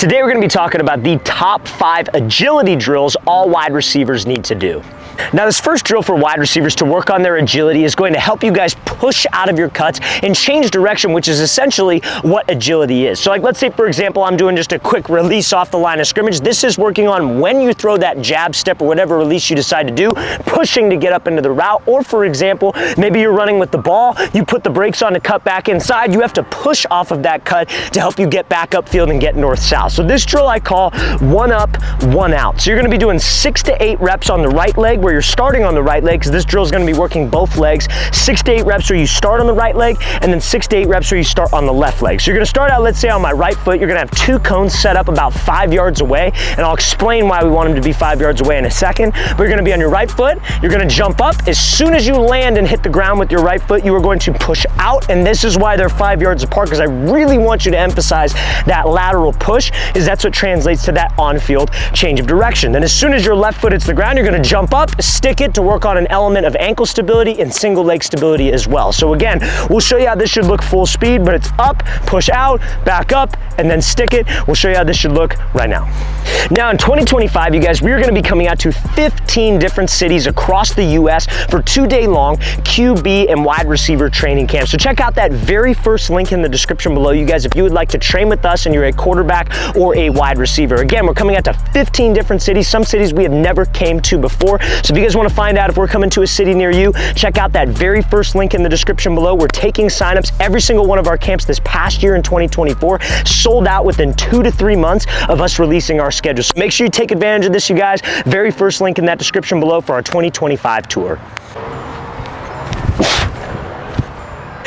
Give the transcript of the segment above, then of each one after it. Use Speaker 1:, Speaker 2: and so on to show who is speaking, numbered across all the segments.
Speaker 1: Today we're going to be talking about the top 5 agility drills all wide receivers need to do. Now this first drill for wide receivers to work on their agility is going to help you guys push out of your cuts and change direction, which is essentially what agility is. So like let's say for example I'm doing just a quick release off the line of scrimmage. This is working on when you throw that jab step or whatever release you decide to do, pushing to get up into the route. Or for example, maybe you're running with the ball, you put the brakes on to cut back inside, you have to push off of that cut to help you get back upfield and get north-south. So this drill I call 1 up, 1 out. So you're going to be doing 6 to 8 reps on the right leg where you're starting on the right leg, because this drill is going to be working both legs. 6 to 8 reps where you start on the right leg, and then 6 to 8 reps where you start on the left leg. So you're going to start out, let's say on my right foot, you're going to have 2 cones set up about 5 yards away, and I'll explain why we want them to be 5 yards away in a second. But you're going to be on your right foot, you're going to jump up. As soon as you land and hit the ground with your right foot, you are going to push out, and this is why they're 5 yards apart, because I really want you to emphasize that lateral push, is that's what translates to that on-field change of direction. Then as soon as your left foot hits the ground, you're going to jump up, stick it to work on an element of ankle stability and single leg stability as well. So again, we'll show you how this should look full speed, but it's up, push out, back up, and then stick it. We'll show you how this should look right now. Now in 2025, you guys, we are going to be coming out to 15 different cities across the US for 2-day long QB and wide receiver training camps. So check out that very first link in the description below, you guys, if you would like to train with us and you're a quarterback or a wide receiver. Again, we're coming out to 15 different cities, some cities we have never came to before. So if you guys want to find out if we're coming to a city near you, check out that very first link in the description below. We're taking signups. Every single one of our camps this past year in 2024 sold out within 2 to 3 months of us releasing our schedule. So make sure you take advantage of this, you guys. Very first link in that description below for our 2025 tour.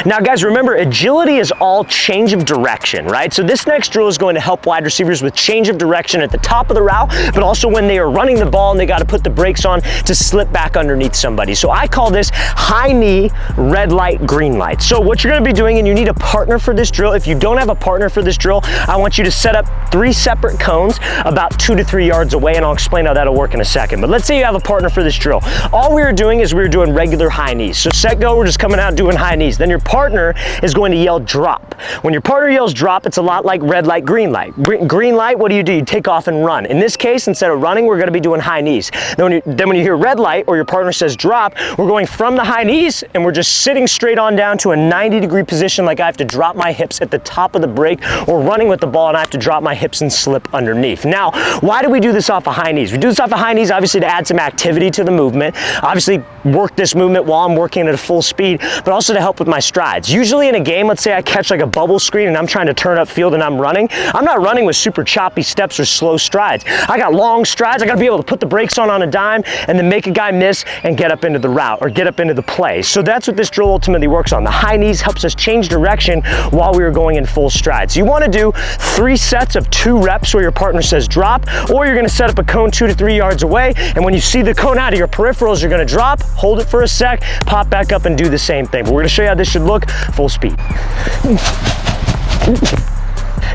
Speaker 1: Now guys, remember, agility is all change of direction, right? So this next drill is going to help wide receivers with change of direction at the top of the route, but also when they are running the ball and they got to put the brakes on to slip back underneath somebody. So I call this high knee, red light, green light. So what you're going to be doing, and you need a partner for this drill. If you don't have a partner for this drill, I want you to set up 3 separate cones about 2 to 3 yards away, and I'll explain how that'll work in a second. But let's say you have a partner for this drill. All we are doing is we're doing regular high knees. So set, go, we're just coming out doing high knees. Then your partner is going to yell drop. When your partner yells drop, it's a lot like red light, green light. Green light, what do? You take off and run. In this case, instead of running, we're going to be doing high knees. Then when you hear red light or your partner says drop, we're going from the high knees and we're just sitting straight on down to a 90-degree position, like I have to drop my hips at the top of the break, or running with the ball and I have to drop my hips and slip underneath. Now, why do we do this off of high knees? We do this off of high knees obviously to add some activity to the movement, obviously work this movement while I'm working at a full speed, but also to help with my strides. Usually in a game, let's say I catch like a bubble screen and I'm trying to turn upfield and I'm running, I'm not running with super choppy steps or slow strides. I got long strides. I got to be able to put the brakes on a dime and then make a guy miss and get up into the route or get up into the play. So that's what this drill ultimately works on. The high knees helps us change direction while we are going in full strides. You want to do 3 sets of 2 reps where your partner says drop, or you're going to set up a cone 2 to 3 yards away, and when you see the cone out of your peripherals, you're going to drop, hold it for a sec, pop back up and do the same thing. But we're going to show you how this should look full speed.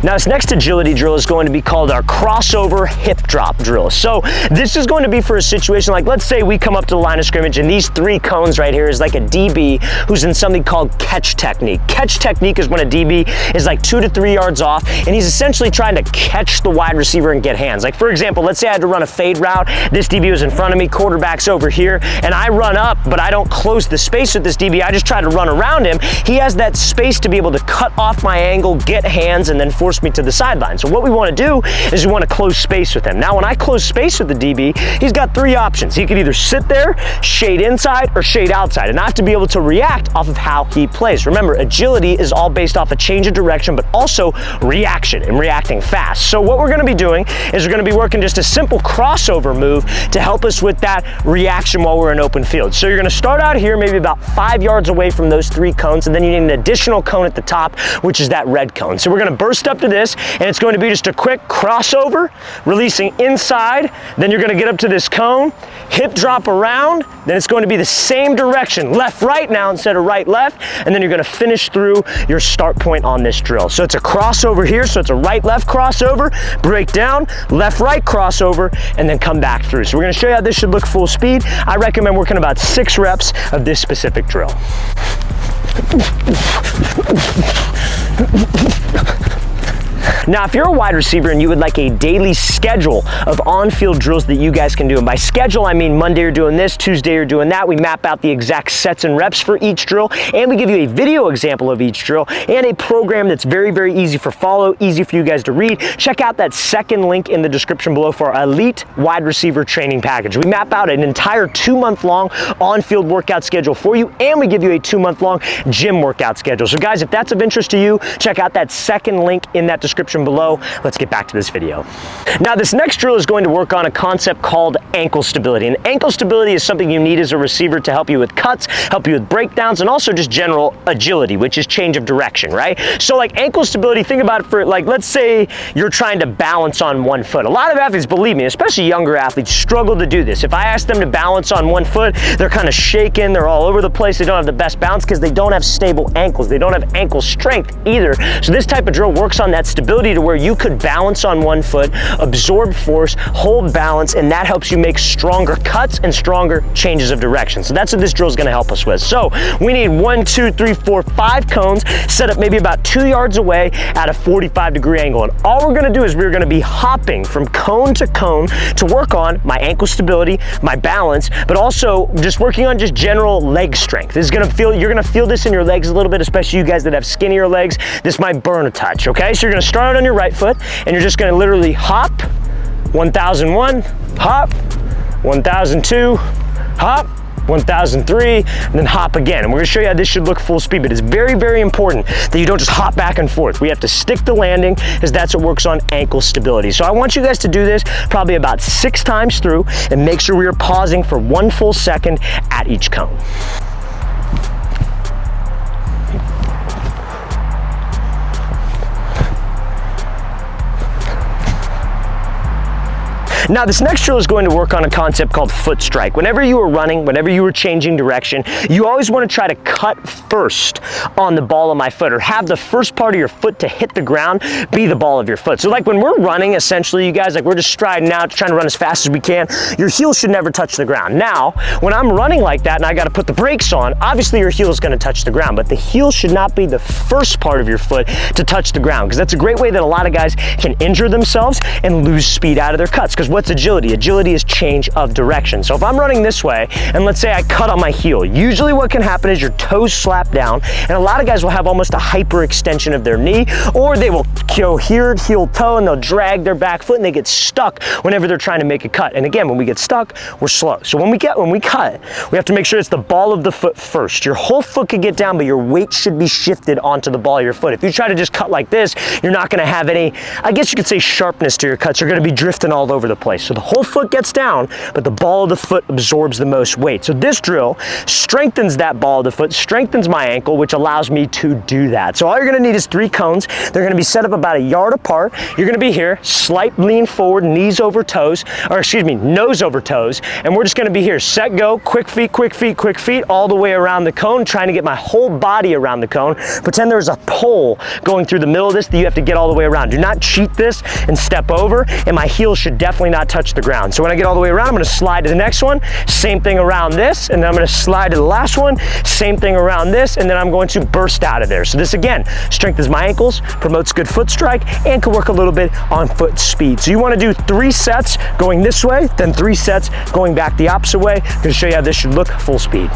Speaker 1: Now this next agility drill is going to be called our crossover hip drop drill. So this is going to be for a situation like, let's say we come up to the line of scrimmage and these 3 cones right here is like a DB who's in something called catch technique. Catch technique is when a DB is like 2 to 3 yards off and he's essentially trying to catch the wide receiver and get hands. Like for example, let's say I had to run a fade route. This DB was in front of me, quarterback's over here, and I run up, but I don't close the space with this DB. I just try to run around him. He has that space to be able to cut off my angle, get hands, and then force me to the sideline. So what we want to do is we want to close space with him. Now when I close space with the DB, he's got 3 options. He could either sit there, shade inside, or shade outside, and I have to be able to react off of how he plays. Remember, agility is all based off a change of direction, but also reaction and reacting fast. So what we're going to be doing is we're going to be working just a simple crossover move to help us with that reaction while we're in open field. So you're going to start out here maybe about 5 yards away from those 3 cones, and then you need an additional cone at the top, which is that red cone. So we're going to burst up to this, and it's going to be just a quick crossover, releasing inside, then you're going to get up to this cone, hip drop around, then it's going to be the same direction, left, right now instead of right, left, and then you're going to finish through your start point on this drill. So it's a crossover here, so it's a right, left crossover, break down, left, right crossover, and then come back through. So we're going to show you how this should look full speed. I recommend working about 6 reps of this specific drill. Now, if you're a wide receiver and you would like a daily schedule of on-field drills that you guys can do, and by schedule, I mean Monday you're doing this, Tuesday you're doing that, we map out the exact sets and reps for each drill, and we give you a video example of each drill, and a program that's very, very easy for follow, easy for you guys to read. Check out that second link in the description below for our Elite Wide Receiver Training Package. We map out an entire 2-month-long on-field workout schedule for you, and we give you a 2-month-long gym workout schedule. So guys, if that's of interest to you, check out that second link in that description below. Let's get back to this video. Now, this next drill is going to work on a concept called ankle stability. And ankle stability is something you need as a receiver to help you with cuts, help you with breakdowns, and also just general agility, which is change of direction, right? So like ankle stability, think about it for like, let's say you're trying to balance on one foot. A lot of athletes, believe me, especially younger athletes, struggle to do this. If I ask them to balance on one foot, they're kind of shaking, they're all over the place, they don't have the best balance because they don't have stable ankles. They don't have ankle strength either. So this type of drill works on that stability to where you could balance on one foot, absorb force, hold balance, and that helps you make stronger cuts and stronger changes of direction. So that's what this drill is going to help us with. So we need 1, 2, 3, 4, 5 cones set up maybe about 2 yards away at a 45-degree angle. And all we're going to do is we're going to be hopping from cone to work on my ankle stability, my balance, but also just working on just general leg strength. This is going to feel, you're going to feel this in your legs a little bit, especially you guys that have skinnier legs. This might burn a touch, okay? So you're going to start out on your right foot, and you're just going to literally hop, 1001, hop, 1002, hop, 1003, and then hop again. And we're gonna show you how this should look full speed, but it's very, very important that you don't just hop back and forth. We have to stick the landing, because that's what works on ankle stability. So I want you guys to do this probably about 6 times through, and make sure we are pausing for 1 full second at each cone. Now, this next drill is going to work on a concept called foot strike. Whenever you are running, whenever you are changing direction, you always want to try to cut first on the ball of my foot, or have the first part of your foot to hit the ground be the ball of your foot. So like when we're running, essentially, you guys, like we're just striding out, trying to run as fast as we can, your heel should never touch the ground. Now, when I'm running like that and I got to put the brakes on, obviously your heel is going to touch the ground, but the heel should not be the first part of your foot to touch the ground, because that's a great way that a lot of guys can injure themselves and lose speed out of their cuts. Because what's agility? Agility is change of direction. So if I'm running this way, and let's say I cut on my heel, usually what can happen is your toes slap down, and a lot of guys will have almost a hyperextension of their knee, or they will go here, heel toe, and they'll drag their back foot, and they get stuck whenever they're trying to make a cut. And again, when we get stuck, we're slow. So when we cut, we have to make sure it's the ball of the foot first. Your whole foot could get down, but your weight should be shifted onto the ball of your foot. If you try to just cut like this, you're not gonna have any, I guess you could say, sharpness to your cuts. You're gonna be drifting all over the place. So the whole foot gets down, but the ball of the foot absorbs the most weight. So this drill strengthens that ball of the foot, strengthens my ankle, which allows me to do that. So all you're gonna need is 3 cones. They're gonna be set up about a yard apart. You're gonna be here, slight lean forward, knees over toes, or excuse me, nose over toes. And we're just gonna be here, set, go, quick feet, quick feet, quick feet, all the way around the cone, trying to get my whole body around the cone. Pretend there's a pole going through the middle of this that you have to get all the way around. Do not cheat this and step over, and my heel should definitely not touch the ground. So when I get all the way around, I'm gonna slide to the next one, same thing around this, and then I'm gonna slide to the last one, same thing around this, and then I'm going to burst out of there. So this again strengthens my ankles, promotes good foot strike, and can work a little bit on foot speed. So you wanna do 3 sets going this way, then 3 sets going back the opposite way. I'm gonna show you how this should look full speed.